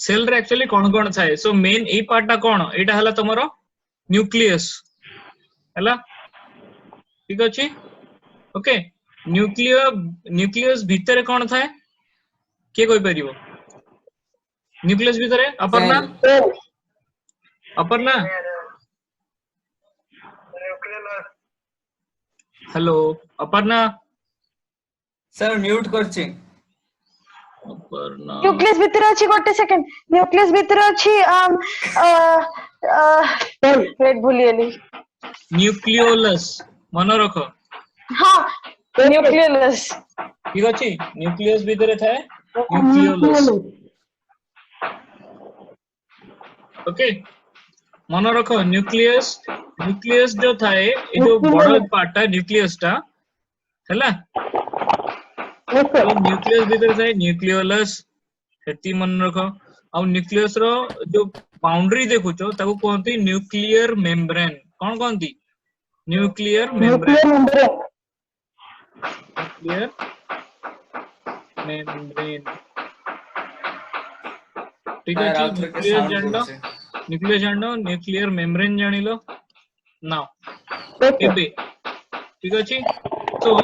Cell रे actually कोन थाए so main ए पार्टा कोन एटा हला तमरो न्यूक्लियस हला ठीक अछि ओके न्यूक्लियस भीतर कोन थाए के कोइ परिबो न्यूक्लियस भीतर Aparna hello Aparna sir mute करछि अपर्णा न्यूक्लियस भीतर अछि गोटे सेकंड न्यूक्लियस भीतर अछि वेट भूलिएली न्यूक्लियोलस मन रखो हां न्यूक्लियस ठीक अछि न्यूक्लियस भीतर थाए न्यूक्लियोलस ओके मन रखो न्यूक्लियस जो थाए ए जो बड़ा पार्ट है न्यूक्लियस टा हैला तो न्यूक्लियस भीतर थाए न्यूक्लियोलस हेती मन रखो और न्यूक्लियस रो जो बाउंड्री देखुचो ताको कहंती न्यूक्लियर मेम्ब्रेन कोन कहंती न्यूक्लियर मेम्ब्रेन ठीक सर अछि आउथरे के साउंड करछि न्यूक्लियस जानो न्यूक्लियर मेम्ब्रेन जानिलो नाउ एबे ठीक अछि तो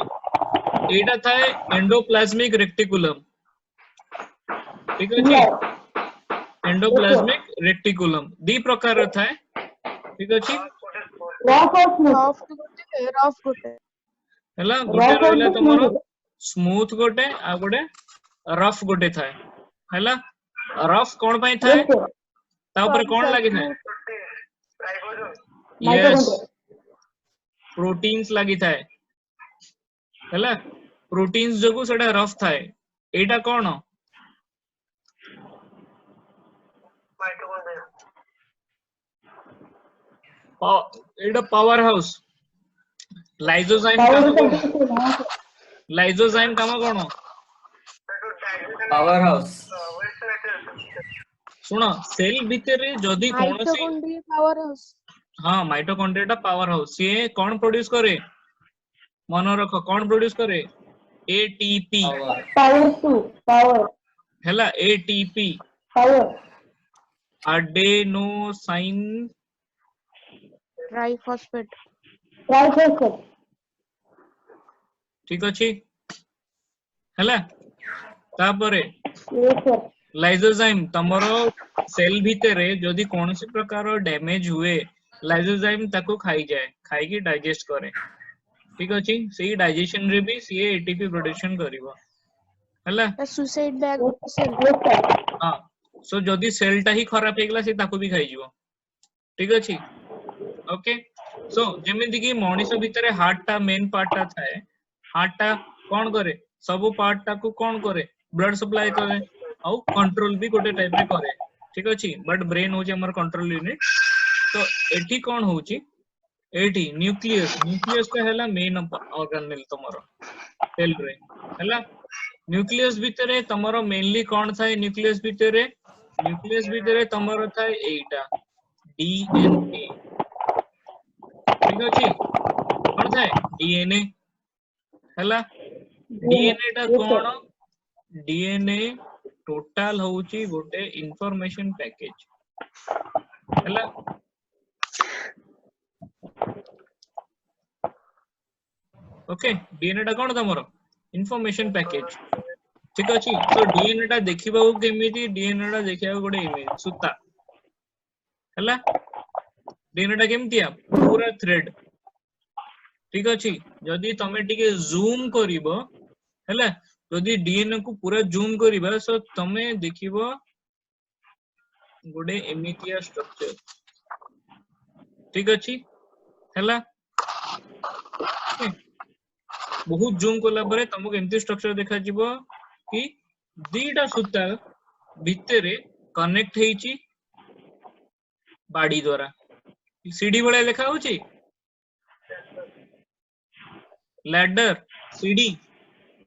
एटा थाए एंडोप्लाज्मिक रेटिकुलम ठीक अछि एंडोप्लाज्मिक रेटिकुलम दी प्रकार थाए ठीक अछि रफ गोटे हैला गोटे रहला तमरो स्मूथ गोटे आ गोटे रफ गोटे थाए हैला रफ कोन पई थाए ता ऊपर कोन लागि थाए यस प्रोटीन्स लागि थाए हैला प्रोटीन्स जगु सेटा रफ थाए एटा कोन एटा पावर हाउस लाइसोजाइम काम कोन लाइसोजाइम काम कोन पावर हाउस सुनो सेल भीतर जदी कोनोसी माइटोकॉन्ड्रिया पावर हाउस हां माइटोकॉन्ड्रिया टा पावर हाउस ये कौन प्रोड्यूस करे मन रखो कौन प्रोड्यूस करे एटीपी पावर हैला एटीपी अडेनोसाइन ट्राइफॉस्फेट ठीक अछि हैला तापरे लाइसोजाइम तमरो सेल भीतर जदी कोनोसी प्रकार डैमेज हुए लाइसोजाइम ताको खाई जाए खाई की डाइजेस्ट करे ठीक अछि सेही डाइजेशन रे भी सी एटीपी प्रोडक्शन करिवो हैला सुसाइड बैग सेल हां सो जदी सेल टा ही खराब हेगला से ताको भी खाई जीवो ठीक अछि ओके सो जेमिति की मनीष भीतर हार्ट टा मेन पार्ट टा थाए हार्ट टा कोन करे सब पार्ट टा को कोन करे ब्लड सप्लाई करे और कंट्रोल भी गोटे टाइप रे करे ठीक अछि बट ब्रेन हो जे हमर कंट्रोल यूनिट तो एठी कोन होउची एठी न्यूक्लियस का हैला मेन ऑर्गेनेल तमरो सेल रे हैला न्यूक्लियस भीतर तमरो मेनली कोन थाए न्यूक्लियस भीतर तमरो थाए एटा डीएनए ठीक अछि कोन थाए डीएनए हैला डीएनए टा कोन डीएनए टोटल होउची गोटे इंफॉर्मेशन पैकेज हैला ओके डीएनए टा कोन तमरो इंफॉर्मेशन पैकेज ठीक अछि सो डीएनए टा देखिबा केमिति डीएनए टा देखिबा गोटे इमेज सुता हैला डीएनए टा केमतिया पूरा थ्रेड ठीक अछि जदी तमे टिके जूम करिवो हैला जदी डीएनए को पूरा जूम करिबा सो तमे देखिबो गोटे एमितिया स्ट्रक्चर ठीक अछि हैला बहुत जूम कोला परे तमको एमती स्ट्रक्चर देखा जिवो कि दीटा सूता भितरे कनेक्ट हेची बाडी द्वारा सीडी बळे लेखा होची लैडर सीडी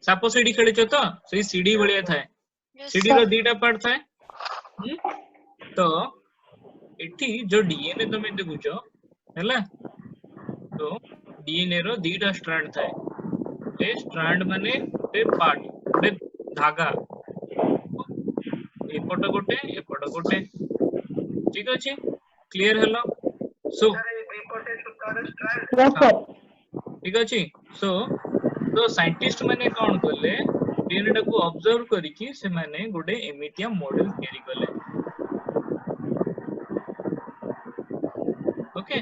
सापो सीडी खेलिचो तो सही सीडी बळिया थाए सीडी रो दीटा पार्ट थाए तो एठी जो डीएनए तमे देखुचो हैला तो डीएनए रो दीटा स्ट्रैंड थाए ए स्ट्रैंड माने ए पार्ट ए धागा एपट गोटे एपट गोटे ठीक अछि क्लियर हेलो सो Yes, sir. ठीक अछि सो तो साइंटिस्ट माने कोन कले डीएनए को ऑब्जर्व करिकि से माने गोटे एमिटिया मॉडल तयारी कले ओके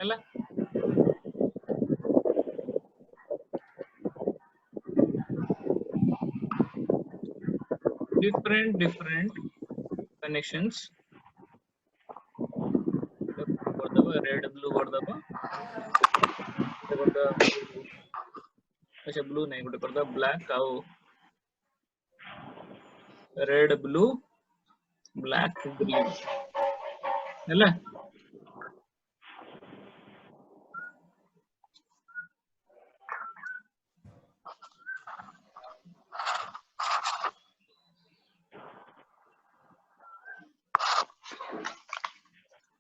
हला different connections कर दबा रेड ब्लू कर दबा अच्छा ब्लू नहीं गोटे कर दबा ब्लैक आउ रेड ब्लू ब्लैक ग्रीन हैला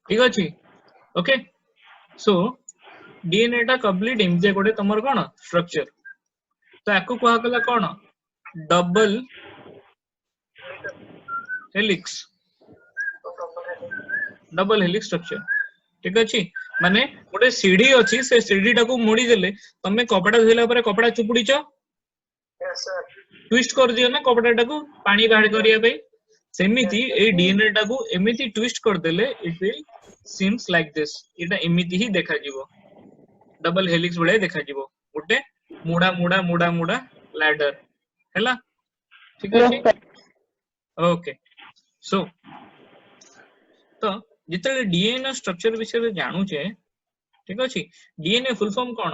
ठीक अछि ओके सो डीएनए टा कंप्लीट एमजे गोटे तमर कोन स्ट्रक्चर तो आकु कहा गला कोन डबल हेलिक्स स्ट्रक्चर ठीक अछि माने गोटे सीढ़ी अछि से सीढ़ी टा को मोड़ी देले तमे कपड़ा धोइला परे कपड़ा चुपुडीच ट्विस्ट कर दियो ना कपड़ा टा को पानी बाहर करिया पे सेमिति ए डीएनए टा को एमिति ट्विस्ट कर देले it will seems like this एटा एमिति ही देखा जीवो डबल हेलिक्स बळे देखा जीवो गोटे मुडा मुडा मुडा मुडा लैडर हैला ठीक Yes, अछि sir. ओके सो तो जिते डीएनए स्ट्रक्चर विषय रे जानू छे ठीक अछि डीएनए फुल फॉर्म कोन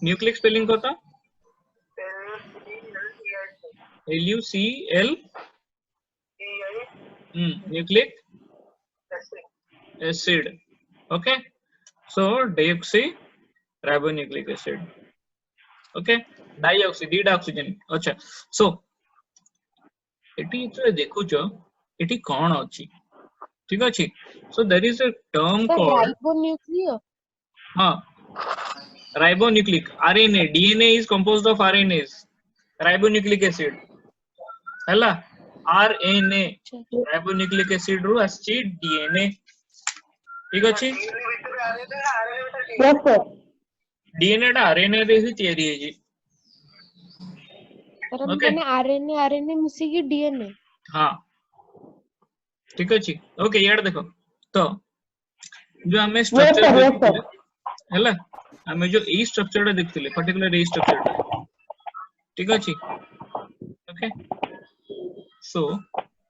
न्यूक्लिक स्पेलिंग कोता LUCL nucleic acid okay so deoxy ribonucleic acid okay dioxy दीटा ऑक्सीजन अच्छा सो एटी इतरे देखुचो एटी कोन अछि ठीक अछि so there is a term Sir, called ribonuclear. हां ribonucleic RNA DNA is composed of RNAs ribonucleic acid हैला RNA ribonucleic acid रु आछि डीएनए ठीक अछि Yes, sir. डीएनए टा आरएनए रे ही तयारी है जी Sir, ओके मैंने RNA मिसेगी DNA. हां ठीक अछि ओके यार देखो तो जो हमें Yes, स्ट्रक्चर sir. Yes, देखिले sir. हैला हमें जो ई स्ट्रक्चर टा देखिले पर्टिकुलर ई स्ट्रक्चर टा ठीक अछि ओके सो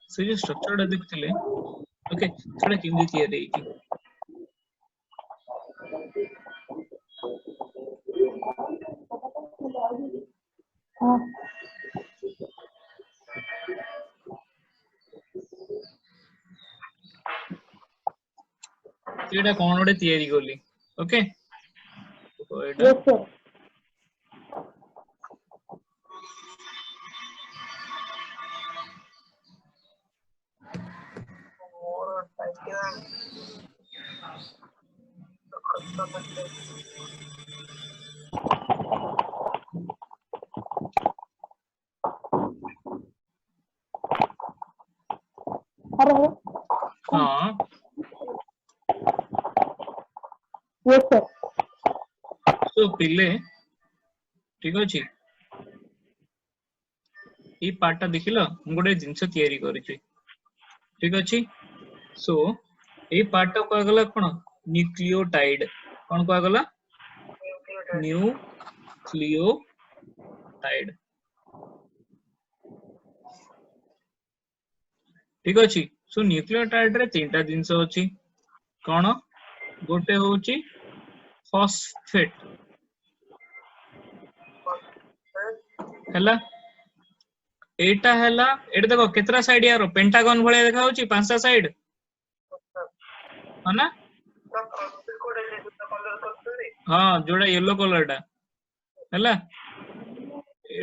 से जो स्ट्रक्चर टा देखिले ओके सेटा किंदी तयारी है सेटा कोन ओडे तयारी करली ओके तो एटा Yes, sir. Hello. हां Yes, sir. तो पिले ठीक अछि ई पार्ट देखिलो हम गोटे जिंस तयारी करिछि ठीक अछि सो ए पार्ट को गला कोन न्यूक्लियोटाइड कोन को गला न्यूक्लियोटाइड ठीक अछि सो न्यूक्लियोटाइड रे तीनटा जिंस अछि कोन गोटे होची फॉस्फेट हला एटा हला एटा देखो केतरा साइड यार पेंटागन भले देखा होची पांचटा साइड है ना हां जोड़ा येलो कलर टा हला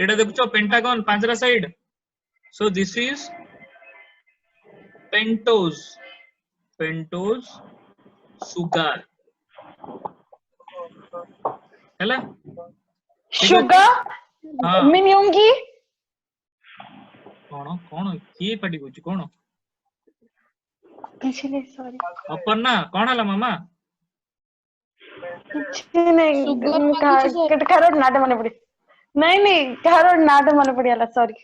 एटा देखो पेंटागन पांचटा side so this is pentose pentose sugar हैला सुगर हाँ मिनियोंगी कौन कौन किए पार्टी कोची कौन କିଛି ନାହିଁ ସରି ଅପର୍ଣ୍ଣା କଣ ହେଲା ମାମା କିଛି ନାହିଁ ସୁଗର ମୁଁ ମାଗୁଛି sir। କାହାର ନାଁଟା ମନେ ପଡି ନାଇଁ ନାଇଁ କାହାର ନାଁଟା ମନେ ପଡିଗଲା ସରି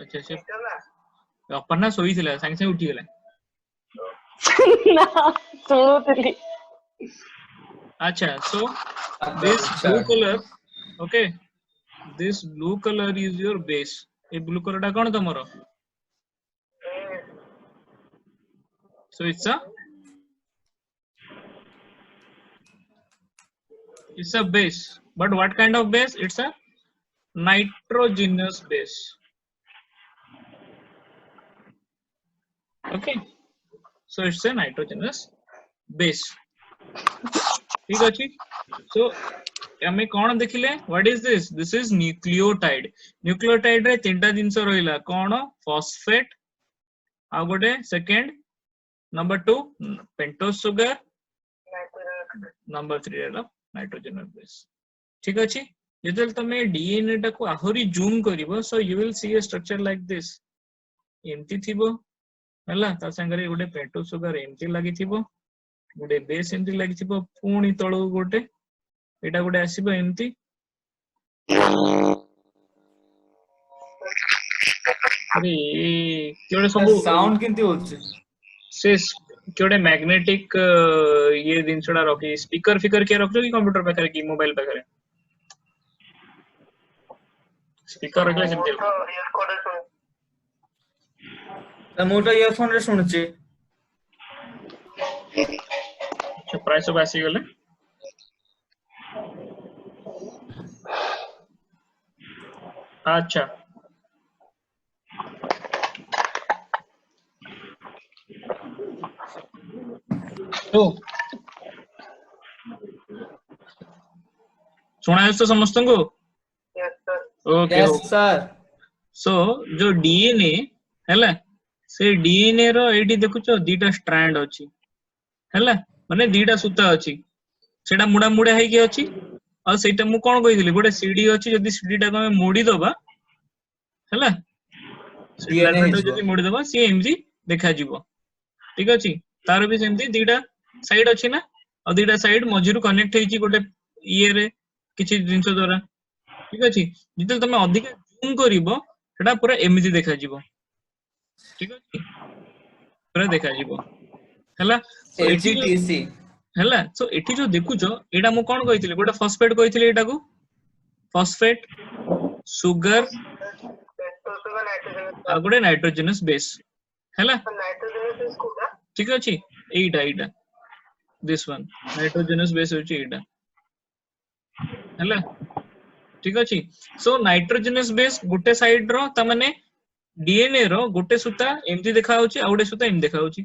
ଆଚ୍ଛା ସେ ଅପର୍ଣ୍ଣା ଶୋଇଥିଲା ସାଙ୍ଗେ ସାଙ୍ଗେ ଉଠିଗଲା ନା ଶୁଣୁଥିଲି ଆଚ୍ଛା so this blue color okay this blue color is your base A blue color ଟା କଣ ତମର so it's a base but what kind of base it's a nitrogenous base okay so it's a nitrogenous base ठीक अछि so हमें कौन देखिले what is this is nucleotide रे तीनटा जिंस रहिला कौन phosphate आ गोटे second number 2 pentose sugar number 3 रहला नाइट्रोजनस बेस ठीक अछि जेतल तमे डीएनए टा को आहुरी जूम करिवो so you will see a structure like this एमती थिबो हला ता संगरे गोटे पेंटोज सुगर एमती लागि थिबो गोटे बेस एमती लागि थिबो पुणी तळो गोटे एटा गोटे आसीबो एमती अरे केडे सब साउंड किंती होछ से केडे मैग्नेटिक ये दिनसडा रखी स्पीकर फिकर के रखलो कि कंप्यूटर पे की मोबाइल पे करे स्पीकर रखले सेमते मोटा इयरफोन रे सुनुची अच्छा प्राइस सब आसी गेले अच्छा तो सुना है तो समस्त को ओके यस सर सो जो डीएनए हैला से डीएनए रो एडी देखुचो दीटा स्ट्रैंड अछि हैला माने दीटा सूता अछि सेटा मुडा मुडा है कि अछि और सेटा मु कोन कहितली गोटे सीडी अछि जदी सीडी टा को मोडी दबा हैला डीएनए सीडी टा हिजबो जदी मोडी दबा सी एमजी देखा जिवो ठीक अछि तार भी सेमती दीटा साइड अछि ना और दीटा साइड मझिरु कनेक्ट हेछि गोटे ईए रे किछि जिंस द्वारा ठीक अछि जितल तमे अधिक जूम करिवो सेटा पूरा एमजी देखा जिवो ठीक अछि पूरा देखा जिवो हैला सो एठी जो एचटीसी हैला सो एठी जो देखुचो एटा मु कोन कहितली गोटे फॉस्फेट कहितली एटा को फॉस्फेट सुगर आ गोटे नाइट्रोजनस बेस हैला ठीक अछि एटा दिस वन नाइट्रोजनस बेस होची एटा हैला ठीक अछि सो नाइट्रोजनस बेस गोटे साइड रो त माने डीएनए रो गोटे सूता एमती देखा होची आ गोटे सूता एम देखा होची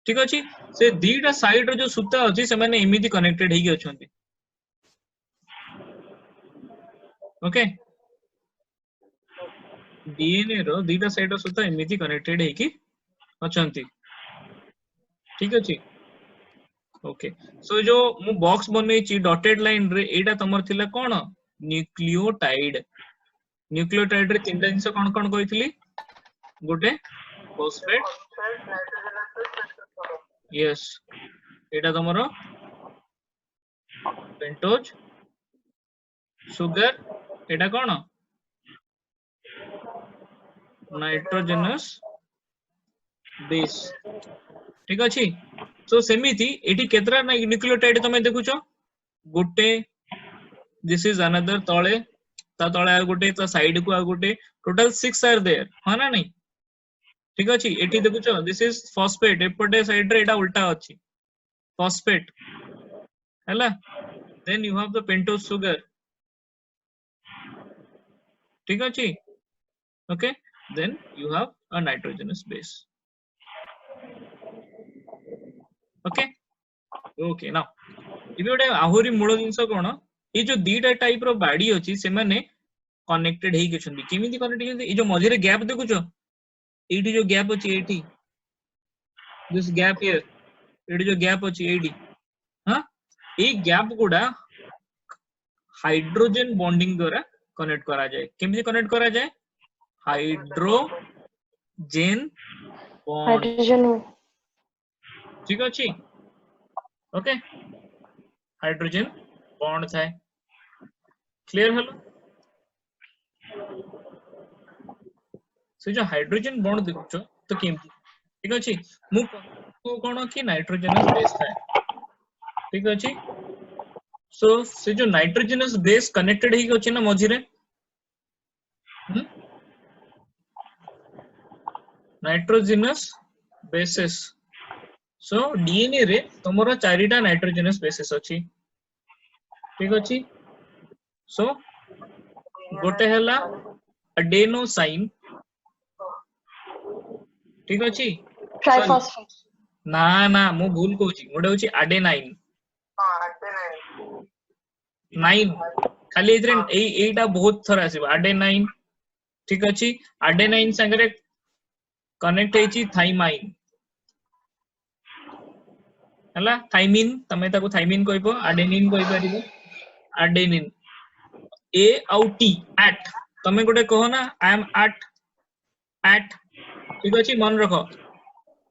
ठीक अछि से दीटा साइड रो जो सूता अछि से माने एमिति कनेक्टेड हेकी अछंती ओके डीएनए रो दीटा साइड रो सूता एमिति कनेक्टेड हेकी अछंती ठीक अछि ओके सो जो मु बॉक्स बनेची डॉटेड लाइन रे एटा तमर थिला कोन न्यूक्लियोटाइड रे तीनटा जिंस कोन कोन कहितली गोटे फॉस्फेट यस एटा तमरो पेंटोज सुगर एटा कोन नाइट्रोजनस बेस ठीक अछि सो सेमिति एठी केतरा न्यूक्लियोटाइड तमे देखुचो गोटे दिस इज अनदर तळे ता तळे आ गोटे ता साइड को आ गोटे टोटल 6 आर देयर हा ना नहीं ठीक अछि एठी देखुचो दिस इज फॉस्फेट एपटे साइड रे एटा उल्टा अछि फॉस्फेट हैला then you have the pentose sugar ठीक अछि okay then you have a nitrogenous base okay okay now इबे ओडे आहुरी मूल जिंस कोन ए जो दीटा टाइप रो बाडी अछि से माने कनेक्टेड हेई के छथि केमिति कनेक्टेड ए जो मझिरे गैप देखुचो एठी जो गैप अछि एठी दिस गैप हियर एडी जो गैप अछि एडी हां ए गैप गुडा हाइड्रोजन बॉन्डिंग द्वारा कनेक्ट करा जाए केमि कनेक्ट करा जाए हाइड्रोजन बॉन्ड हाइड्रोजन ठीक अछि ओके हाइड्रोजन बॉन्ड थाए क्लियर हलो से जो हाइड्रोजन बॉन्ड देखुछो तो केमति ठीक अछि मु कोन कि नाइट्रोजनस बेस थाए ठीक अछि सो से जो नाइट्रोजनस बेस कनेक्टेड ही अछि ना मझिरे नाइट्रोजनस बेसेस सो डीएनए रे तमरो चारिटा नाइट्रोजनस बेसेस अछि ठीक अछि सो गोटे हला अडेनोसाइन ठीक अछि ट्राइफॉस्फेट ना ना मु भूल कहूची गोटे होची अडेनाइन नाइन खाली इधर एटा बहुत थरा आसीबो अडेनाइन ठीक अछि अडेनाइन संगरे कनेक्ट हेची थाइमाइन हला थाइमिन तमे ताको थाइमिन कहबो अडेनिन कहि परिबो अडेनिन ए आउ टी एट तमे गोटे कहो ना आई एम एट ठीक अछि मन रखो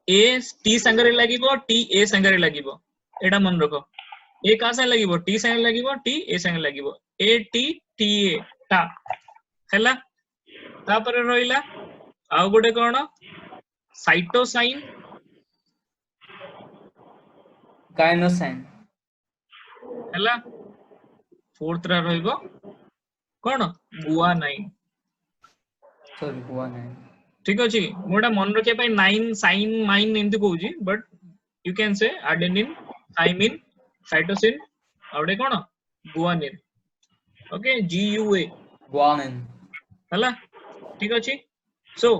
ए टी संगरे लागिबो टी ए संगरे लागिबो एटा मन रखो ए का संगे लागिबो टी संगे लागिबो टी ए संगे लागिबो ए टी टी ए टा हैला तापर रहिला आउ गोटे कोन साइटोसाइन गायनोसाइन हैला फोर्थ रा रहिबो कोन गुआनाइन सॉरी गुआनाइन ठीक अछि मोडा मन रखे पय 9 साइन माइन एंती कहूजी but you can say adenine thymine cytosine आउडे कोन गुआनिन ओके जी यू ए गुआनिन हला ठीक अछि सो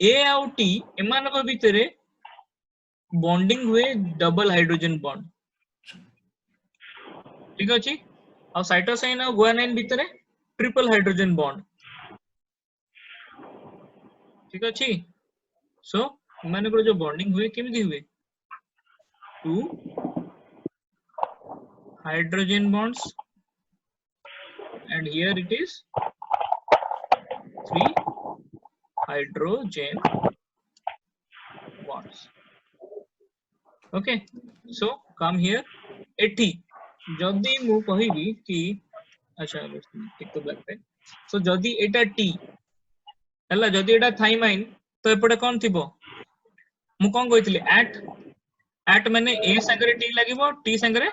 ए आउ टी एमान को भितरे बॉन्डिंग हुए डबल हाइड्रोजन बॉन्ड ठीक अछि और साइटोसाइन और गुआनिन भितरे ट्रिपल हाइड्रोजन बॉन्ड ठीक अछि सो माने को जो बॉन्डिंग हुए केमिति हुए two hydrogen bonds and here it is 3 hydrogen bonds okay so come here एठी जदी मु कहिबी कि अच्छा एक तो ब्लैक पे सो जदी एटा टी हला जदी एटा थाइमाइन तो एपटे कोन थिबो मु कोन कहितली एट माने ए संगरे टी लागिबो टी संगरे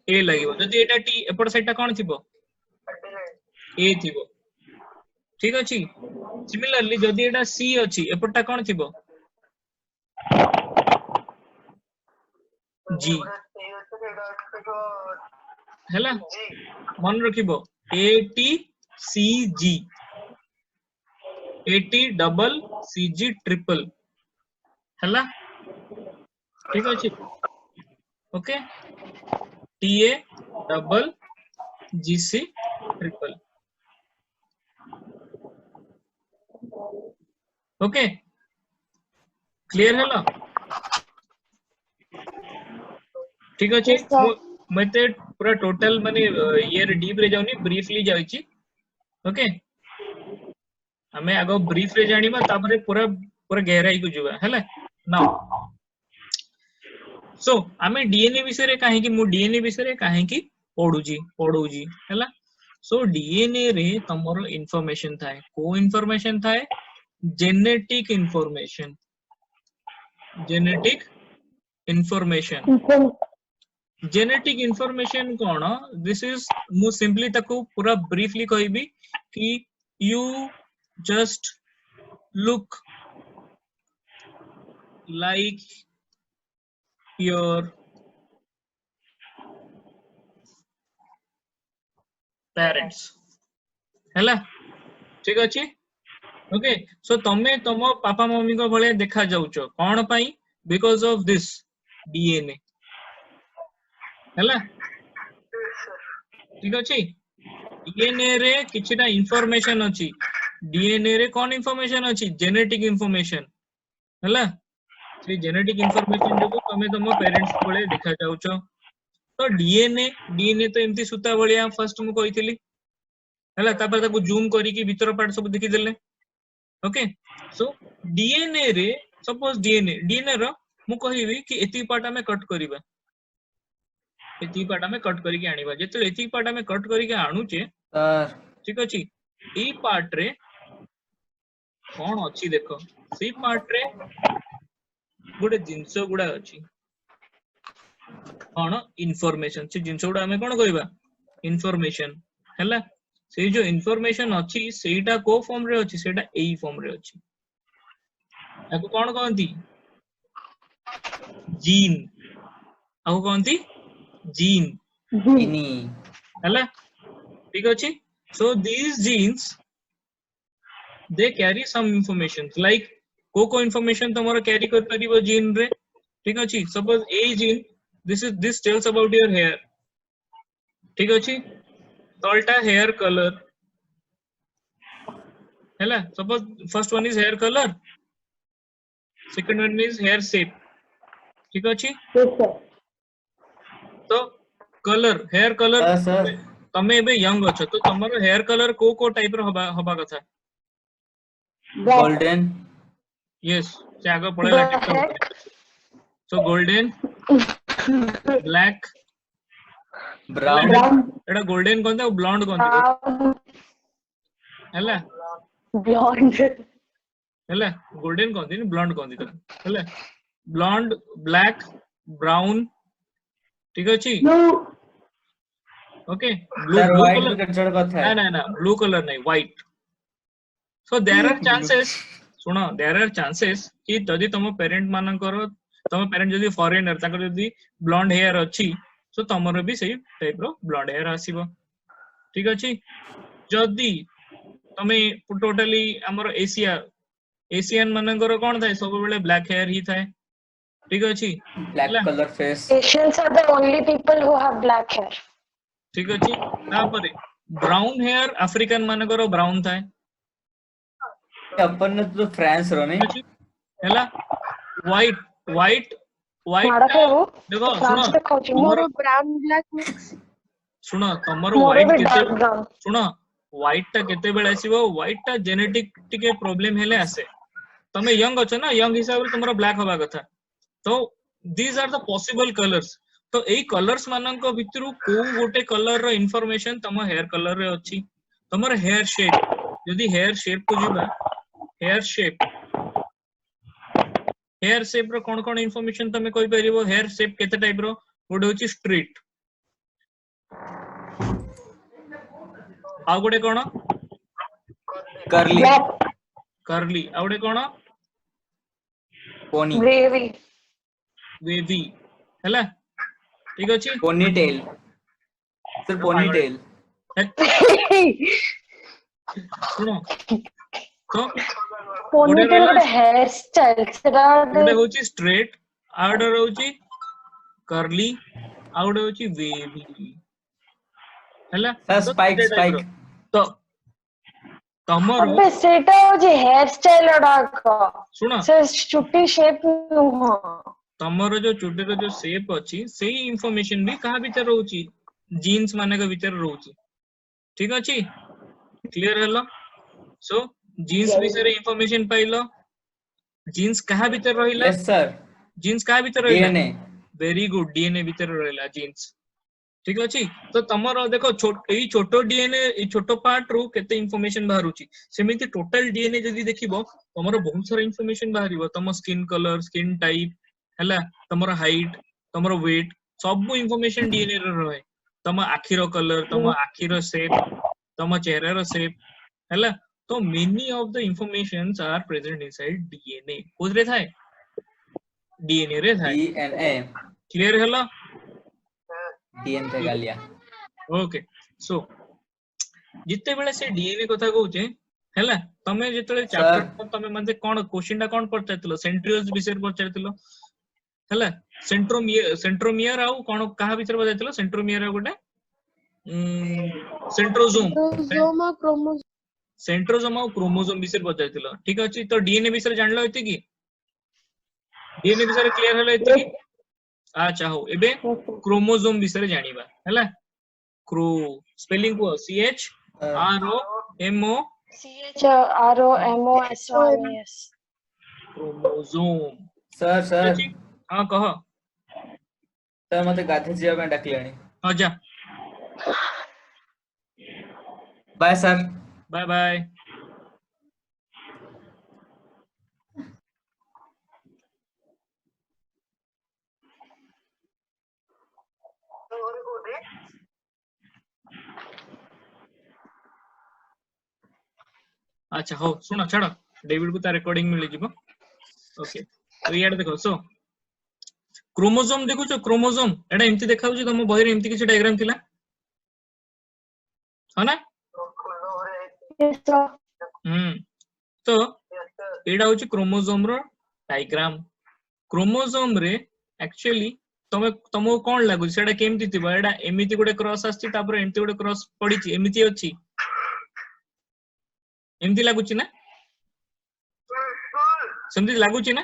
ए लागिबो जदी एटा टी एपटे सेटा कोन थिबो ए थिबो ठीक अछि सिमिलरली जदी एटा सी अछि एपटा कोन थिबो जी हैला मन रखिबो A T C G A T double C G triple हैला ठीक अछि okay T A double G C triple okay clear हैला ठीक अछि Yes, sir. मते पूरा टोटल माने ये डीप रे जाउनी ब्रीफली जाउची ओके हमें आगो ब्रीफ रे जानिबा तापरे पूरा पूरा गहराई को जुबा हैला नाउ सो हमें डीएनए विषय रे काहे कि मु डीएनए विषय रे काहे कि पढौजी हैला सो डीएनए रे तमरो इंफॉर्मेशन थाए को इंफॉर्मेशन थाए genetic information genetic information cone this is मु सिंपली ताको पूरा ब्रीफली कहबी कि you just look like your parents हैला ठीक अछि ओके सो तमे तम पापा मम्मी को भले देखा जाउचो कोन पई बिकॉज़ ऑफ दिस डीएनए हैला ठीक अछि डीएनए रे किछटा इंफॉर्मेशन अछि डीएनए रे कोन इंफॉर्मेशन अछि जेनेटिक इंफॉर्मेशन हैला से जेनेटिक इंफॉर्मेशन जो तमे तुम पेरेंट्स बळे देखा जाउछ तो डीएनए तो एमती सूता भलिया फर्स्ट मु कहितली हैला तापर ताको जूम करी कि भीतर पार्ट सब देखि देले ओके सो डीएनए रे सपोज डीएनए रो मु कहिबी कि एती पार्ट हमें कट करिबा एती पार्ट हमें कट करी के आनिबा जेते एती पार्ट हमें कट करी के आनुचे सर ठीक अछि ई पार्ट रे कोन अछि देखो सी पार्ट रे गोटे जिंस गुडा अछि कोन इन्फॉर्मेशन से जिंस गुडा हमें कोन कहबा इन्फॉर्मेशन हैला से जो इन्फॉर्मेशन अछि सेटा को फॉर्म रे अछि सेटा एई फॉर्म रे अछि ताको कोन कहंती जीन आको कहंती जीन इनी हैला ठीक अछि सो these genes they carry some information like को information तमरो carry कर परिबो जीन रे ठीक अछि suppose a gene this tells about your hair ठीक अछि तलटा हेयर कलर हैला suppose first one is hair colour second one is hair shape ठीक अछि Yes, sir. तो कलर हेयर कलर सर तमे एबे यंग अछ तो तमरो हेयर कलर को टाइप रो हबा कथा Black. गोल्डन यस से आगे पढेला TikTok Black. So golden black brown Brown. एटा गोल्डन कोन ब्लॉन्ड कोन Brown. हैला Blonde. हैला गोल्डन कोन ब्लॉन्ड कोन हैला ब्लॉन्ड ब्लैक ब्राउन ठीक अछि Blue. Okay blue sir blue white colour भी कचड़ कथा ना है ना ना ब्लू कलर नहीं white so there are chances सुनो देयर आर चांसेस कि जदि तुम पेरेंट मानकर तुम पेरेंट जदि फॉरेनर ताकर जदि ब्लॉन्ड हेयर अछि सो तमरो भी सही टाइप रो ब्लॉन्ड हेयर आसीबो ठीक अछि जदि तमे टोटली हमर एशियन मानकर कोन थाए सब बेले ब्लैक हेयर ही थाए ठीक अछि ब्लैक ହେଲା colour face Asians are the only people who have black hair. ठीक अछि तापरे ब्राउन हेयर अफ्रीकन मानकर ब्राउन थाए अपन ने तो फ्रांस रो नहीं ठीक अछि हैला व्हाइट व्हाइट माड़ा व्हाइट खाइबो देखो तो फ्रांस सुनो देखाउची तुमर More brown black mix. सुनो तमर मोर व्हाइट भी केते डार्क ब्राउन सुनो व्हाइट टा केते बेले आसीबो व्हाइट टा जेनेटिक टिके प्रॉब्लम हेले आसे तमे यंग अछ ना यंग हिसाब रे तुमरो ब्लैक होबा कथा तो these are the possible colours तो एई कलर्स मानक भितरु को गोटे कलर रो इंफॉर्मेशन तम हेयर कलर रे अछि तमर हेयर शेप यदि हेयर शेप को जिबा हेयर शेप रो कोन कोन इंफॉर्मेशन तमे कहि परिबो हेयर शेप केते टाइप रो गोटे होची स्ट्रेट आ गोटे कोन करली Black. कर्ली आ गोटे कोन पोनी ग्रेवी वेवी हैला ठीक अछि pony tail sir pony tail सुनो तो पोनीटेल गोटे हेयर स्टाइल सेटा गोटे होची स्ट्रेट आ गोटे होची कर्ली आ गोटे होची वेवी हैला सर तो स्पाइक केते टाइप रो स्पाइक तो तमरो अबे सेटा होची हेयर स्टाइल अडाक सुनो से चुट्टी शेप नुह तमरो जो चुटी रो जो शेप अछि सेही इंफॉर्मेशन भी कहा भीतर रहउची जीन्स माने के भीतर रहउची ठीक अछि क्लियर हलो सो जीन्स विषय रे इंफॉर्मेशन पाइलो जीन्स कहा भीतर रहिला यस सर जीन्स कहा भीतर रहिला डीएनए वेरी गुड डीएनए भीतर रहिला जीन्स ठीक अछि तो तमरो देखो छोटो डीएनए ई छोटो पार्ट रो केते इंफॉर्मेशन बाहरुची सेमिति टोटल डीएनए जदी देखिबो तमरो बहुत सारा इंफॉर्मेशन बाहरिबो तम स्किन कलर स्किन टाइप हैला तमरो हाइट तमरो वेट सब इंफॉर्मेशन डीएनए रे रहे तम आखिरो कलर तम आखिरो शेप तम चेहरा रो शेप हैला तो many of the informations are present inside DNA कोजरे थाए डीएनए रे थाए डीएनए क्लियर हलो डीएनए गालिया ओके सो जिते बेले से डीएनए कथा कहूचे हैला तमे जेतले सर चैप्टर तमे माने कोन क्वेश्चन टा कोन पढचातिलो सेंट्रियोल्स विषय पढचातिलो हैला सेंट्रोमियर आउ कोन कहा विषय पढचातिलो सेंट्रोमियर गोटे सेंट्रोजोम Chromosome और chromosome. सेंट्रोजोम और क्रोमोजोम विषय पढचातिलो ठीक अछि तो डीएनए विषय जानलो हेते की डीएनए विषय क्लियर हला एतिकी अच्छा हो एबे क्रोमोसोम विषय जानिबा हला क्रो स्पेलिंग को CH ROMO CHROMOSOMES chromosome sir sir अछि हां कह सर मते गाधे जिया पे डाकलेनी हां जा बाय सर बाय बाय अच्छा हो सुनो छाड़ डेविड को ता रिकॉर्डिंग मिल जिवो ओके तो यार देखो सो क्रोमोसोम देखो जो क्रोमोसोम एटा एमती देखाउ जे तुम बहिर एमती किछ डायग्राम थिला है ना Yes, sir. तो एटा होची क्रोमोसोम रो डायग्राम क्रोमोसोम रे एक्चुअली तुमको कौन लागु सेटा केमती थिबो एटा एमिति गुडे क्रॉस आछि तापर एमती गुडे क्रॉस पडिछि एमिति अछि एमती लागुछि ना सेमती लागुछि ना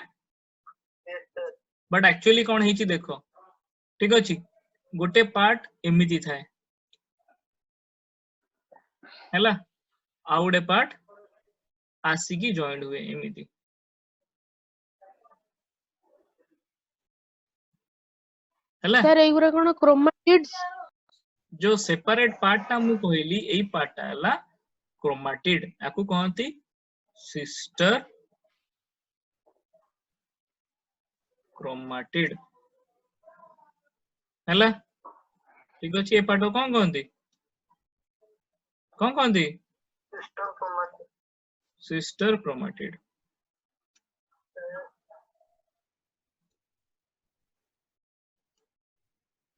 बट एक्चुअली कौन ହେଇछि देखो ठीक अछि गोटे पार्ट एमिति थाए हैला आ गोटे पार्ट आसिकी जॉइंट हुए एमिति हैला सर एगुरा कोन क्रोमाटिड्स जो सेपरेट पार्ट ता मु कहली एई पार्ट ता हला क्रोमाटिड आकु कहंती सिस्टर क्रोमाटिड हैला ठीक अछि ए पार्ट कोन कहंती सिस्टर क्रोमाटिड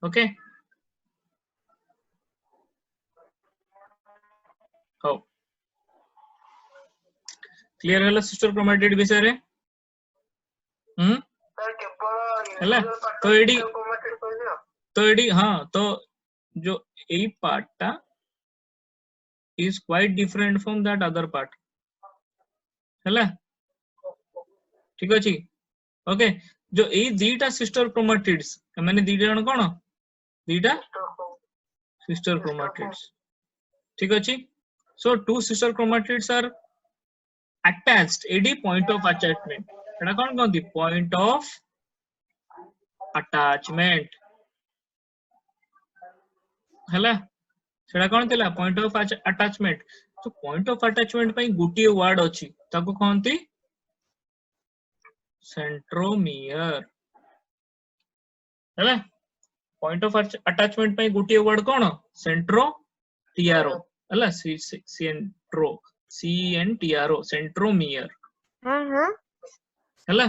ओके हो क्लियर हला सिस्टर क्रोमाटिड विषय रे हला तो एडी हां तो जो ए पार्ट ता is quite different from that other part हला ठीक अछि ओके जो ए दीटा सिस्टर क्रोमाटिड्स माने दीटा जण कोन दीटा सिस्टर क्रोमाटिड्स ठीक अछि so two sister chromatids are attached एडी पॉइंट ऑफ अटैचमेंट एटा कोन कहंती पॉइंट ऑफ अटैचमेंट हला सेटा कोन थिला पॉइंट ऑफ अटैचमेंट तो पॉइंट ऑफ अटैचमेंट पई गुटी वर्ड अछि ताको कहंती सेंट्रोमियर हला पॉइंट ऑफ अटैचमेंट पई गुटी वर्ड कोन सेंट्रो टीआरओ हला सेंट्रो CNTRO सेंट्रोमियर हां हला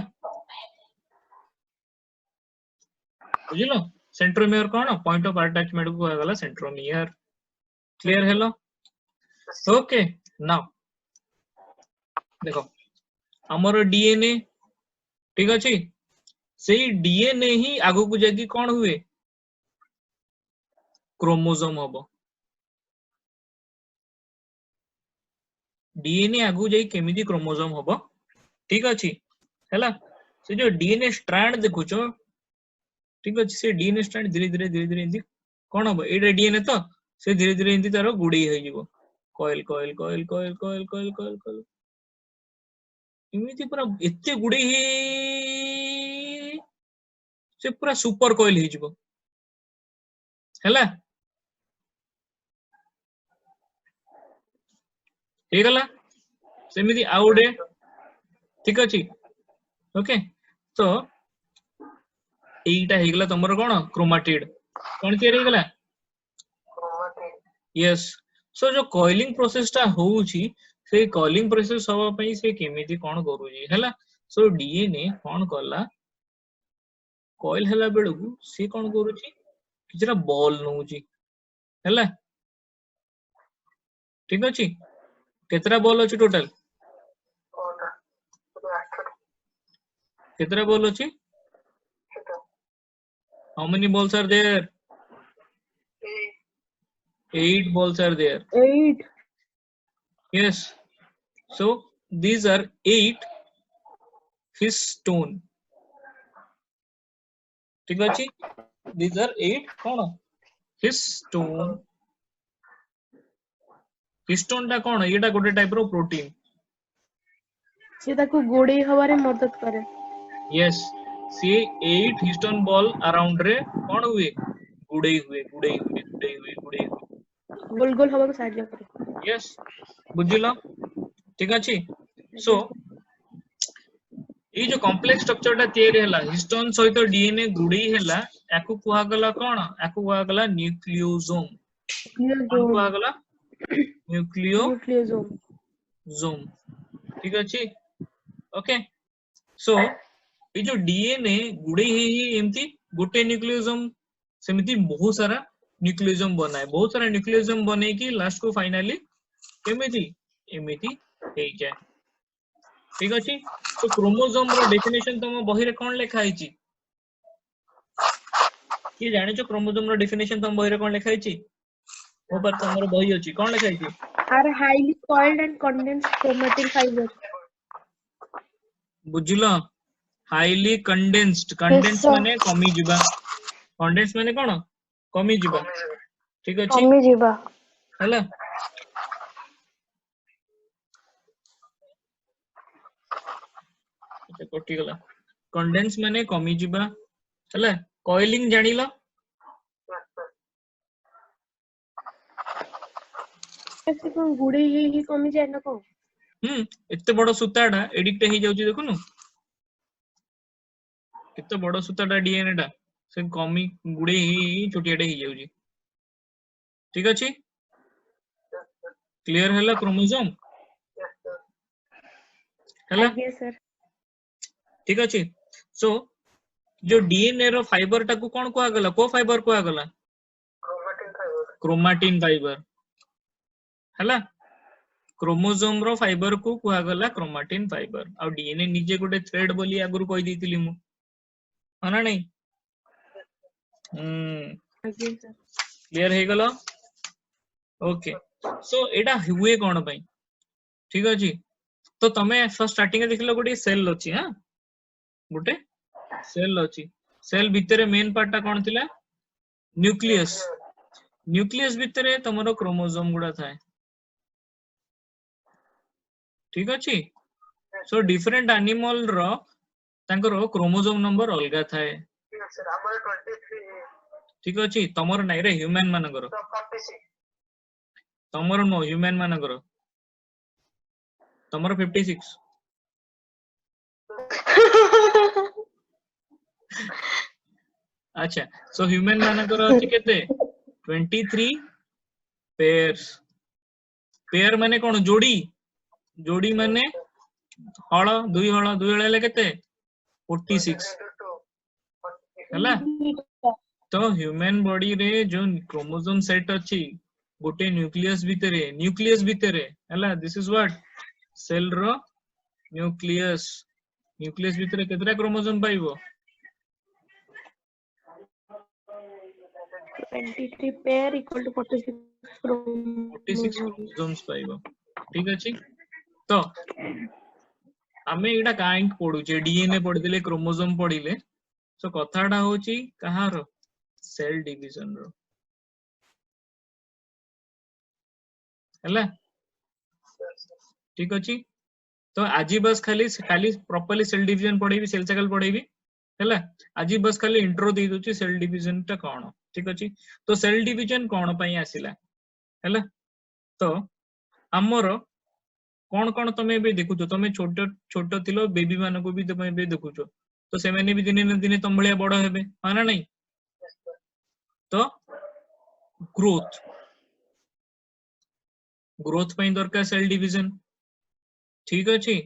बुझिलो सेंट्रोमियर कोन पॉइंट ऑफ अटैचमेंट को गला सेंट्रोमियर क्लियर हेलो ओके नाउ देखो हमर डीएनए ठीक अछि सेही डीएनए ही आगु को जाकी कोन हुए क्रोमोसोम हबो डीएनए आगु जाई केमिति क्रोमोसोम हबो ठीक अछि हैला से जो डीएनए स्ट्रैंड देखुचो ठीक अछि से डीएनए स्ट्रैंड धीरे धीरे इंदी कोन हबो एटा डीएनए तो से धीरे धीरे इंदी तारो गुडी होई जिवो coil coil coil coil coil coil coil coil इमिति पूरा एते गुडी हे से पूरा सुपर कॉइल हे जिवो हैला हे गला सेमिति आउडे ठीक अछि ओके तो एटा हे गला तमरो कोन क्रोमाटिड कोन तयार हे गला यस सो जो कॉइलिंग प्रोसेस ता होउची से कॉइलिंग प्रोसेस हवा पई से केमिति कोन करूजी हैला सो डीएनए कोन करला कॉइल हैला बेलगु से कोन करूची किछरा बॉल नउची हैला ठीक अछि केतरा बॉल अछि टोटल केतरा बॉल अछि how many balls are there 8 balls are there 8 yes so these are 8 fish stone ठीक अछि these are 8 cone histone histone टा कोन एटा गोटे टाइप रो प्रोटीन से ताको गोड़े हवारे मदद करे यस सी 8 हिस्टोन बॉल अराउंड रे कोन हुए गुड़े हुए गुड़े हुए गुड़े हुए गुड़े हुए गोल गोल हवा को साहाଯ୍य करे यस बुझिलो ठीक अछि सो ये जो कॉम्प्लेक्स स्ट्रक्चर टा तयारी हला हिस्टोन सहित डीएनए गुड़ी हला याकू कुहा गला कोन याकू कुहा गला न्यूक्लियोसोम कोन कुहा गला न्यूक्लियोसोम न्यूक्लियोसोम ठीक अछि ओके सो ये जो डीएनए गुड़ी ही एमती गोटे न्यूक्लियोसोम सेमिति बहुत सारा न्यूक्लियोसोम बनाए बहुत सारा न्यूक्लियोसोम बने की लास्ट को फाइनली केमिति एमिति हे जाए ठीक अछि तो क्रोमोसोम रो डेफिनेशन तुम बही रे कोन लिखा हिची की जाने छो क्रोमोसोम रो डेफिनेशन तुम बही रे कोन लिखा हिची ओ पर तमरो बही अछि कोन लिखा हिची are highly coiled and condensed chromatin fibers बुझिलो highly condensed Yes, condense sir. माने कमी जिबा कंडेंस माने कोन कमी जिबा ठीक अछि कमी जीवा हला अच्छा कटि गला कंडेंस माने कमी जिबा हला कॉइलिंग जानिलो से कोन गुड़े ही कमी जाए ना को एते बड़ सूताडा एडिक्ट हे जाउची देखुनु केते बड़ सूताडा डीएनए टा से कमी गुडे ही छोटियाटे हे जाउची ठीक अछि क्लियर हला क्रोमोसोम हला आगे सर ठीक अछि सो जो डीएनए रो फाइबर टा को कोन कोआ गला को फाइबर कोआ गला क्रोमाटिन फाइबर हला क्रोमोसोम रो फाइबर को कुआ गला क्रोमाटिन फाइबर आ डीएनए निजे गोटे थ्रेड बोली आगुर कहि दितिली मु हना नहीं आगे सर क्लियर हे गलो ओके सो एटा हुए कोन पई ठीक अछि तो तमे फर्स्ट स्टार्टिंग देखिलो गोटे सेल अछि हां गोटे सेल अछि सेल भितरे मेन पार्ट टा कोन थिला न्यूक्लियस न्यूक्लियस भितरे तमरो क्रोमोसोम गुडा थाए ठीक अछि सो डिफरेंट एनिमल रो तांकर क्रोमोसोम नंबर अलगा थाए ठीक अछि तमर नै रे ह्यूमन मानकर तमर नो ह्यूमन मानकर तमर 56 अच्छा सो ह्यूमन मानकर अछि केते 23 पेयर्स पेयर माने कोन जोड़ी जोड़ी माने हळ दुई हळ ले केते 46 हला तो ह्यूमन बॉडी रे जो क्रोमोसोम सेट अछि गोटे न्यूक्लियस भितरे हला this is what cell row nucleus nucleus भितरे केतरा chromosome पाइबो 23 pair equal to 46 46 chromosomes chromosomes पाइबो ठीक अछि तो आमे एटा काइन पढुचे डीएनए पढिले क्रोमोसोम पढिले सो कथाडा होची कहार सेल डिवीजन रो हला ठीक अछि तो आज बस खाली प्रॉपर्ली सेल डिवीजन पढेबी सेल साइकिल पढेबी हला आज बस खाली इंट्रो दे दोची सेल डिवीजन ता कोन ठीक अछि तो सेल डिवीजन कोन पई आसिला हला तो हमर कोन कोन तमे बे देखुचो तमे छोटो छोटो थिलो बेबी मानको भी तमे बे देखुचो तो सेमाने भी दिने न दिने तम भलिया बड़ हेबे माना नहीं तो ग्रोथ ग्रोथ पई दरकार सेल डिवीजन ठीक अछि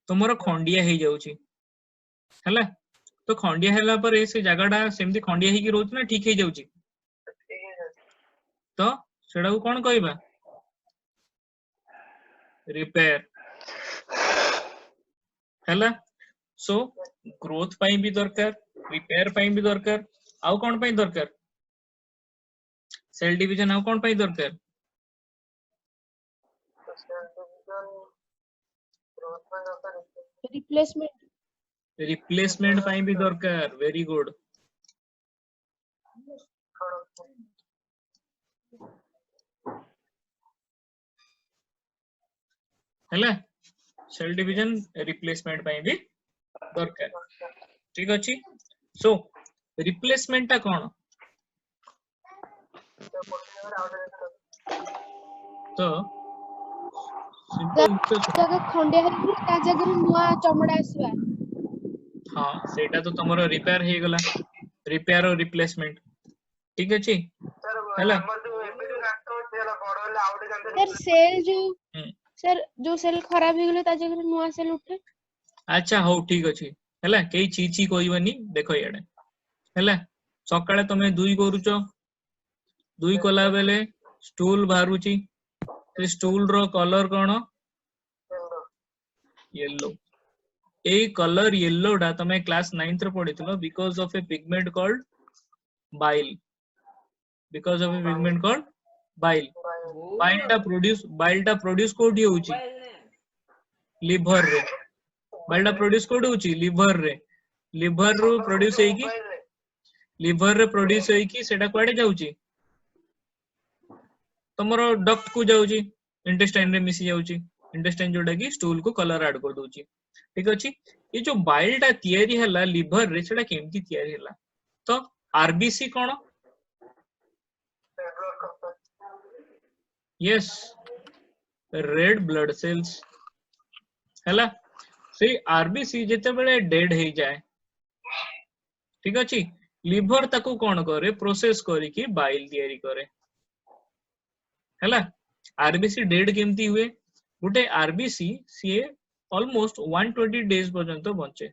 तुमरो खंडिया हे जाउची हला तो खंडिया हला पर से जगाडा सेमती खंडिया ही की रोच ना ठीक हे जाउची तो सेडा को कोन कहबा रिपेयर हला सो ग्रोथ पई भी दरकार रिपेयर पई भी दरकार आउ कोन पई दरकार सेल डिवीजन आउ कोन पई दरकार replacement रिप्लेसमेंट पई भी दरकार वेरी गुड हैला सेल डिवीजन रिप्लेसमेंट ପାଇଁ भी दरकार ठीक अछि सो रिप्लेसमेंट ता कोन तो जगह खंडे हरि ता जगह नुआ चमड़ा आसीबा हाँ सेटा तो तमरो रिपेयर हे गला रिपेयर और रिप्लेसमेंट ठीक अछि हैला सर सेल जो सर जो सेल खराब हो गेले ता जगह नुआ सेल उठे अच्छा हो ठीक अछि हैला केई चीची कोइबनी देखो याडे हैला सकाळे तमे दुई करूचो दुई कोला बेले स्टूल बाहरुची से स्टूल रो कलर कोन येलो ए कलर येलो डा तमे क्लास 9th रे पढितलो because of a pigment called bile because of a pigment called bile bile टा प्रोड्यूस कोडी होउची लिवर रे बाइल टा प्रोड्यूस कोडी होउची लिवर रो प्रोड्यूस हेकी लिवर रे प्रोड्यूस हेकी सेटा कोडे जाउची तमरो डक्ट को जाउची इंटेस्टाइन रे मिसी जाउची इंटेस्टाइन जोडा की स्टूल को कलर ऐड कर दोची ठीक अछि ये जो बाइल टा तयारी हला लिवर रे सेटा केमती तयारी हला तो आरबीसी कोन यस रेड ब्लड सेल्स हला से आरबीसी जेते बेले डेड हे जाए ठीक अछि लिवर ताको कोन करे प्रोसेस करी की बाइल तयारी करे हला आरबीसी डेड केमती हुए गुटे आरबीसी सी ऑलमोस्ट 120 डेज पर्यंत बचे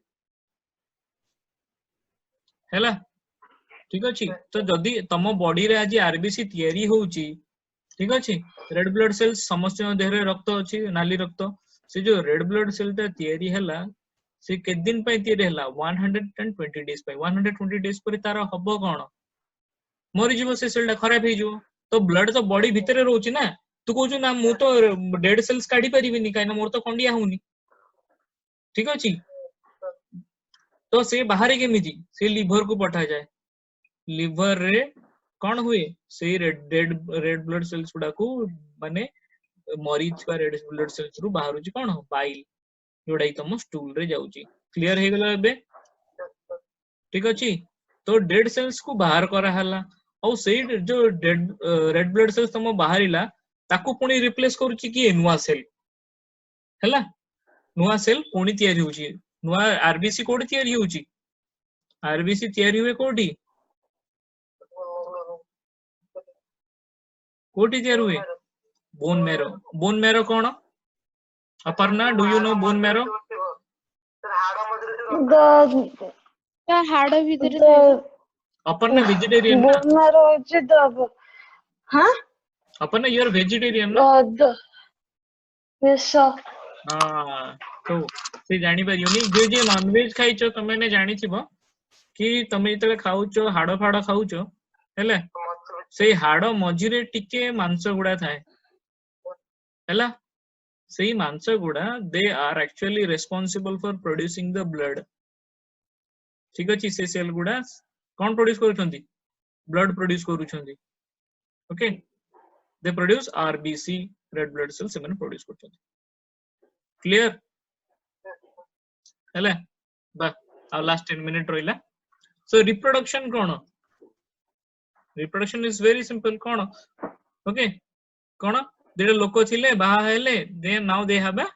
हला ठीक अछि तो जदी तम बॉडी रे आज आरबीसी तयारी होउची ठीक अछि रेड ब्लड सेल्स समस्त देह रे रक्त अछि नाली रक्त से जो रेड ब्लड सेल ता तयारी हला से के दिन पे तयारी हला 120 डेज पे 120 डेज पर तार हबो कोन मरि जीवो से सेल ता खराब हे जीवो तो ब्लड तो बॉडी भीतर रहउची ना तू कहू ना मु तो डेड सेल्स काढी परिबिनी काई ना मोर तो खंडिया होउनी ठीक अछि तो से बाहर केमिति से लिवर को पठा जाए लिवर रे कौन हुए से रेड ब्लड सेल्स गुडा को माने मरीच का रेड ब्लड सेल्स रु बाहर जी कौन बाइल जोडा तम स्टूल रे जाउची क्लियर हे गेलो एबे ठीक अछि तो डेड सेल्स को बाहर करा हला और से जो रेड ब्लड सेल्स तम बाहरिला ताको पुनी रिप्लेस करूची कि नुआ सेल हैला नुआ सेल पुनी तयारी होची नुआ आरबीसी कोडी तयारी होची आरबीसी तयारी हुए कोडी कोडी तयारी हुए bone marrow cone Aparna do you know bone marrow ता हाड़ भीतर अपर्णा वेजिटेरियन ना बोन मेरो होची तो हां अपर्णा यू आर वेजिटेरियन ना यस हां तो से जानि परियोनी जे जे नॉनवेज खाइचो तमे ने जानि छिबो कि तमे इतले खाउचो हाड़ फाड़ खाउचो हेले से हाड़ मझिरे टिके मांस गुडा थाए हैला सेही मांस गुडा they are actually responsible for producing the blood ठीक अछि से सेल गुडा कोन प्रोड्यूस करूछंती ब्लड प्रोड्यूस करूछंती okay they produce RBC red blood cell से मैंने प्रोड्यूस करूछंती क्लियर हैला बा आ लास्ट 10 मिनिट रहिला सो रिप्रोडक्शन कोन रिप्रोडक्शन इज वेरी सिंपल कोन ओके कोन देडे लोक थिले बाहा हेले they now they have a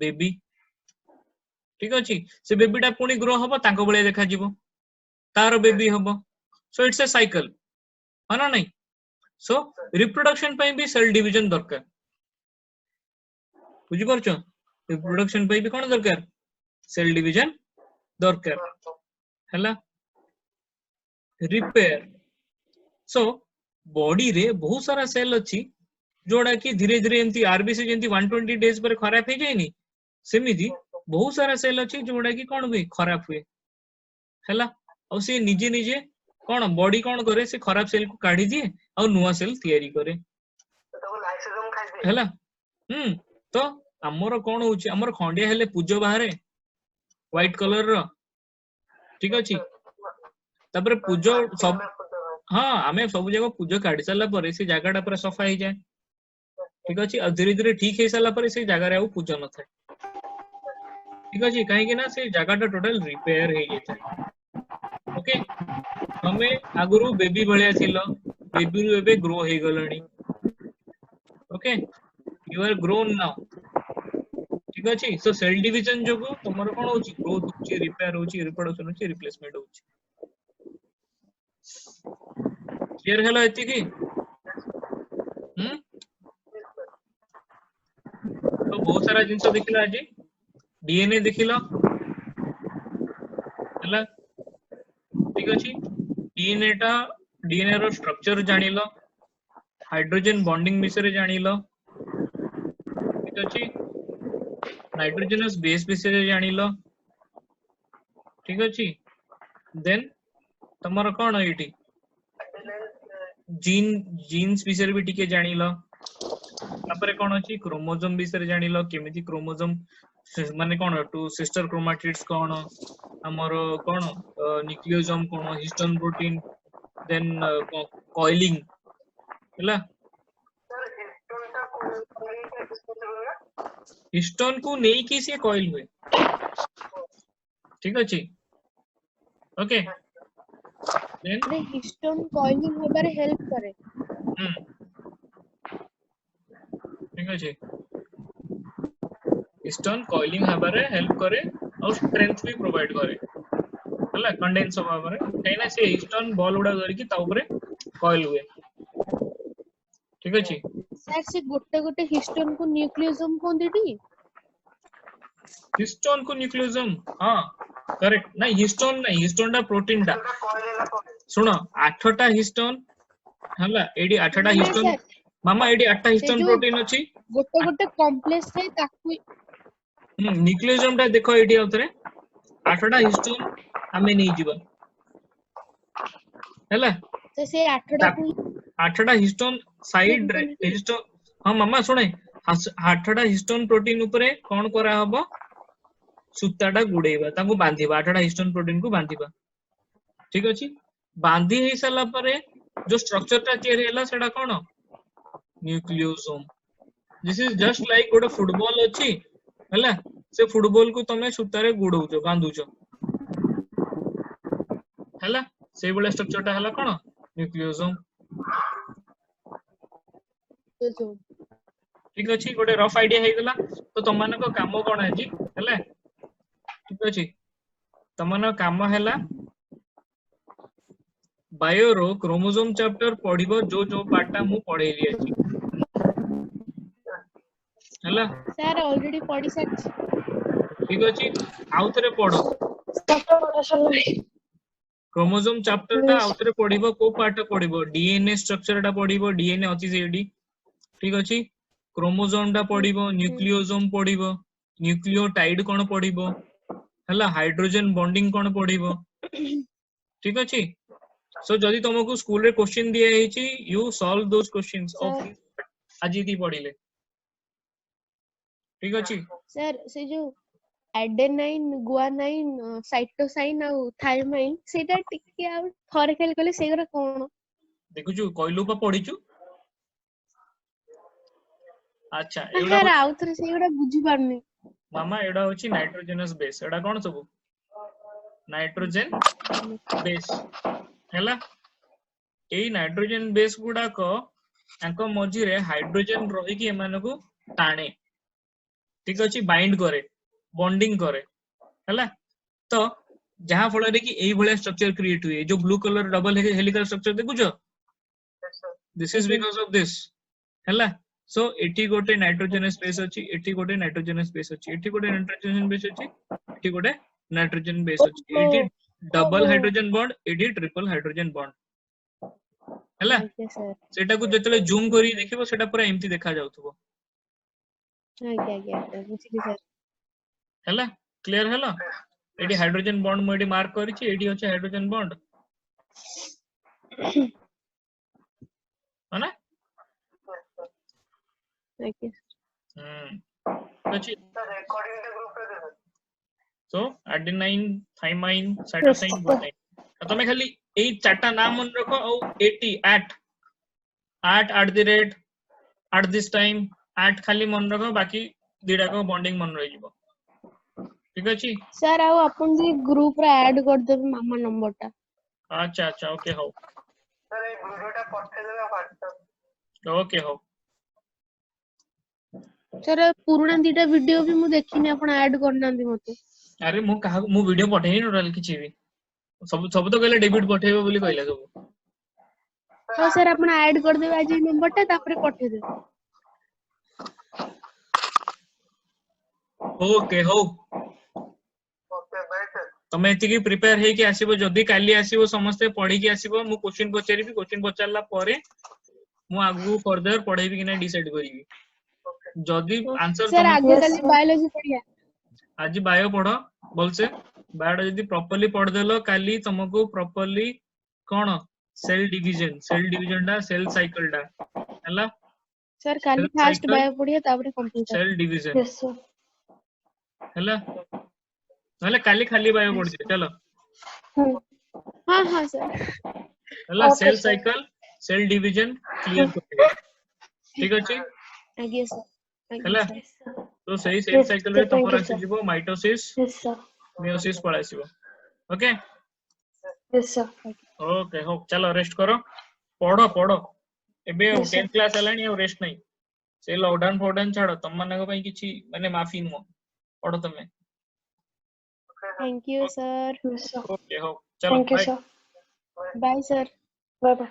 baby ठीक अछि से बेबीटा पुनी ग्रो हबो ताको बळे देखा जीवो तार बेबी हबो सो इट्स अ साइकिल हना नहीं सो रिप्रोडक्शन पई भी सेल डिवीजन दरकार बुझी परछो रिप्रोडक्शन पई भी कोन दरकार सेल डिवीजन दरकार हैला रिपेयर सो बॉडी रे बहुत सारा सेल अछि जोड़ा कि धीरे धीरे एमती आरबीसी जेंती 120 डेज पर खराब हे जायनी सेमिति बहुत सारा सेल अछि जोड़ा कि कोन हुए खराब हुए हैला और से निजे निजे कोन बॉडी कोन करे से खराब सेल को काढी दिए और नुवा सेल तयारी करे हैला तो हमरो कोन होची हमरो खंडिया हेले पूजो बाहरे व्हाइट कलर रो ठीक अछि तबरे पूजो सब हाँ आमे सब जगह पूजा काढ़ी सारा पर से जगह पूरा सफा हो जाए ठीक अच्छे और धीरे धीरे ठीक हो सारा पर से जगह आउ पूजा न थाए ठीक अच्छे कहीं ना से जगह टोटल रिपेयर हो जाए ओके तमे आगुरु बेबी भलिया थिलो बेबी रु एबे ग्रो हो गलणी okay you are grown now ठीक अच्छे सो सेल डिवीजन जो तुमर कौन होची ग्रोथ होची रिपेयर होची रिप्रोडक्शन होची रिप्लेसमेंट होची क्लियर हेला एति की तो बहुत सारा जिंस देखिला आज डीएनए देखिला हला ठीक अछि डीएनए रो स्ट्रक्चर जानिलो हाइड्रोजन बॉन्डिंग विषय जानिलो ठीक अछि नाइट्रोजनस बेस विषय जानिलो ठीक अछि देन तमर कोन एटी जीन्स विषय भी टिके जानिलो तापरे कोन अछि क्रोमोसोम विषय जानिलो केमिति क्रोमोसोम माने कोन टू सिस्टर क्रोमैटिड्स कोन हमर कोन न्यूक्लियोसोम कोन हिस्टोन प्रोटीन देन कॉइलिंग हैला हिस्टोन को नहीं कि से कॉइल हुए ठीक अछि ओके देन अरे हिस्टोन कॉइलिंग होबारे हेल्प करे ठीक अछि हिस्टोन कॉइलिंग हबारे हेल्प करे और स्ट्रेंथ भी प्रोवाइड करे हला कंडेंस होबा पारे कहिना से हिस्टोन बॉल उडा धरि कि ता ऊपर कॉइल हुए ठीक अछि सर से गोटे हिस्टोन को न्यूक्लियोसोम कोंदिटी हिस्टोन को न्यूक्लियोसोम हां करेक्ट नहीं हिस्टोन दा प्रोटीन दा सुनो 8टा हिस्टोन हला एडी 8टा ना हिस्टोन सर मामा एडी 8टा से हिस्टोन जो प्रोटीन अछि गोटे कॉम्प्लेक्स है ताकू न्यूक्लियोसोम टा देखो एडी आउतरे 8टा हिस्टोन हमें नहीं जीवा हला तो से 8टा को 8टा हिस्टोन साइड रे हिस्टोन हां मामा सुने 8टा हिस्टोन प्रोटीन ऊपर कोन करा हबो सूताटा गुडेबा ताको बांधीबा 8टा हिस्टोन प्रोटीन को बांधीबा ठीक अछि बांधी हे साला परे जो स्ट्रक्चर टा तयारी हैला सेडा कोन nucleosome this is just like गोटे फुटबॉल अछि हैला से फुटबॉल को तमे सूतारे गुडौचो बांधुचो हैला से बळे स्ट्रक्चर टा हैला कोन न्यूक्लियोसोम ठीक अछि गोटे रफ आईडिया हे गेला तो तमन को काम कोन है जी हैला ठीक अछि तमन काम हैला बायो रो क्रोमोसोम चैप्टर पढिबो जो पार्टा मु पढेली अछि हैला सर ऑलरेडी पढ़ी सच ठीक अछि आउतरे पढो क्रोमोसोम चैप्टर टा आउतरे पढिबो को पार्ट पढिबो डीएनए स्ट्रक्चर टा पढिबो डीएनए अछि सेडी ठीक अछि क्रोमोसोम टा पढिबो न्यूक्लियोसोम पढिबो न्यूक्लियोटाइड कोन पढिबो हैला हाइड्रोजन बॉन्डिंग कोन पढिबो ठीक अछि सो जदि तुमको स्कूल रे क्वेश्चन दिया हेची you solve those questions of अजीति पढिले ठीक अछि सर से जो एडेनाइन गुआनाइन साइटोसाइन और थायमाइन सेटा टिके आ थरे खेल कले सेगरा कोन देखुछु कहलु पा पढिछु अच्छा एडा सर आउथरे सेगरा बुझी पारनी मामा एडा होची नाइट्रोजनस बेस एडा कोन सब नाइट्रोजन बेस हैला एई नाइट्रोजन बेस गुडा को अंको मझी रे हाइड्रोजन रही कि एमान को टाणे ठीक अछि बाइंड करे बॉन्डिंग करे हैला तो जहां फल रे कि एई भले स्ट्रक्चर क्रिएट हुए जो blue colour double helical structure देखुछो this is because of this हैला सो एटी गोटे नाइट्रोजनस बेस अछि एटी गोटे नाइट्रोजनस बेस अछि एटी गोटे नाइट्रोजन बेस अछि एटी गोटे नाइट्रोजन बेस अछि एटी डबल हाइड्रोजन बॉन्ड एटी ट्रिपल हाइड्रोजन बॉन्ड हैला सेटा को जतले जूम करी देखिबो सेटा पूरा एम्ति देखा जाउथबो आज्ञा बुझिली सर हैला क्लियर हैला एटी हाइड्रोजन बॉन्ड म एटी मार्क करिछि एटी अछि हाइड्रोजन बॉन्ड है ना अच्छी so adenine thymine cytosine guanine तमे खाली एई चारटा नाम मन रखो और 80 at the rate at this time at खाली मन रखो बाकी दिडा को बॉन्डिंग मन रही जीवो ठीक अछि सर आउ अपन जे ग्रुप रे ऐड कर देबे मामा नंबर टा अच्छा अच्छा ओके हो सर ये वीडियोटा पठेइ देबे व्हाट्सएप ओके हो सर पुराना दीटा वीडियो भी मु देखिनी अपन ऐड करना दी मते अरे मु कहा मु वीडियो पठेई न किछि भी सब सब तो कहले डेबिट पठेइबो बोली कहले सब हां सर अपन ऐड कर देबे आज नंबर टा तापर पठे देबे ओके हो ओके बाय सर तमे एतिकी प्रिपेयर हे कि आसीबो जदी काली आसीबो समस्त पढी कि आसीबो मु क्वेश्चन पचारिबी क्वेश्चन पचारला परे मु आगु फर्दर पढेबी कि नै डिसाइड करिबी जदी आंसर सर तुम आगे कल बायोलॉजी पढ़िया आज बायो पढ़ो बोलसे बायो जदी प्रॉपर्ली पढ़ देलो काली तुमको प्रॉपर्ली कोन सेल डिवीजन डा सेल साइकिल डा हला सर काली फास्ट बायो पढ़िया तापर computer cell division yes sir हला नले काली खाली बायो पढ़ दे चलो हां हां सर हला Okay, cell sir. Cycle cell division clear कर ठीक अछि आगे सर हला आगे सर तो सही सेल Yes, साइकिल sir, रे thank तमर you, आसी sir. जीवो माइटोसिस यस सर मियोसिस पळासीबो ओके यस सर ओके हो चलो रेस्ट करो पढ़ो पढ़ो एबे Yes, sir. 10th क्लास हलानी और रेस्ट नहीं से लॉकडाउन फोडाउन छाड़ो तम मानक पई किछि माने माफी नुह पढ़ो तमे thank you sir yes sir okay हो चलो thank you bye sir bye sir bye bye